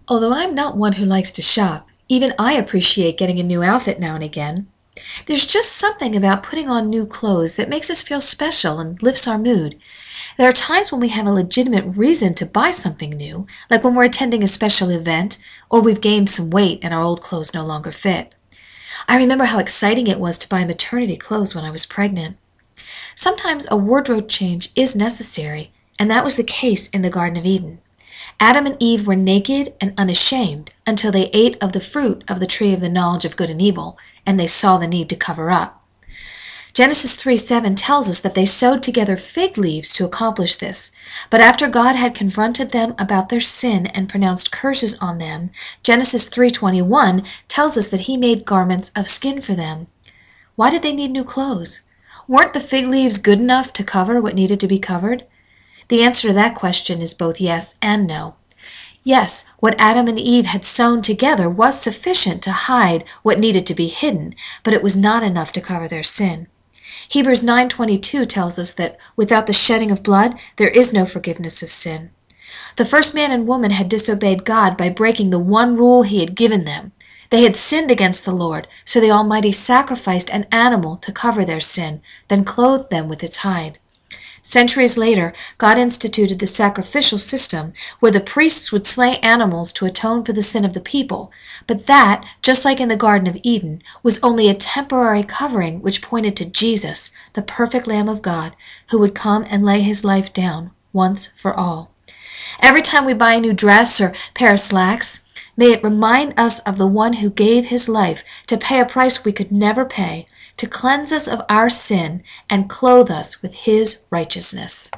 Although I'm not one who likes to shop, even I appreciate getting a new outfit now and again. There's just something about putting on new clothes that makes us feel special and lifts our mood. There are times when we have a legitimate reason to buy something new, like when we're attending a special event or we've gained some weight and our old clothes no longer fit. I remember how exciting it was to buy maternity clothes when I was pregnant. Sometimes a wardrobe change is necessary, and that was the case in the Garden of Eden. Adam and Eve were naked and unashamed until they ate of the fruit of the tree of the knowledge of good and evil, and they saw the need to cover up. Genesis 3:7 tells us that they sewed together fig leaves to accomplish this, but after God had confronted them about their sin and pronounced curses on them, Genesis 3:21 tells us that he made garments of skin for them. Why did they need new clothes? Weren't the fig leaves good enough to cover what needed to be covered? The answer to that question is both yes and no. Yes, what Adam and Eve had sewn together was sufficient to hide what needed to be hidden, but it was not enough to cover their sin. Hebrews 9:22 tells us that without the shedding of blood, there is no forgiveness of sin. The first man and woman had disobeyed God by breaking the one rule he had given them. They had sinned against the Lord, so the Almighty sacrificed an animal to cover their sin, then clothed them with its hide. Centuries later, God instituted the sacrificial system where the priests would slay animals to atone for the sin of the people, but that, just like in the Garden of Eden, was only a temporary covering which pointed to Jesus, the perfect Lamb of God, who would come and lay his life down once for all. Every time we buy a new dress or pair of slacks, may it remind us of the one who gave his life to pay a price we could never pay, to cleanse us of our sin and clothe us with his righteousness.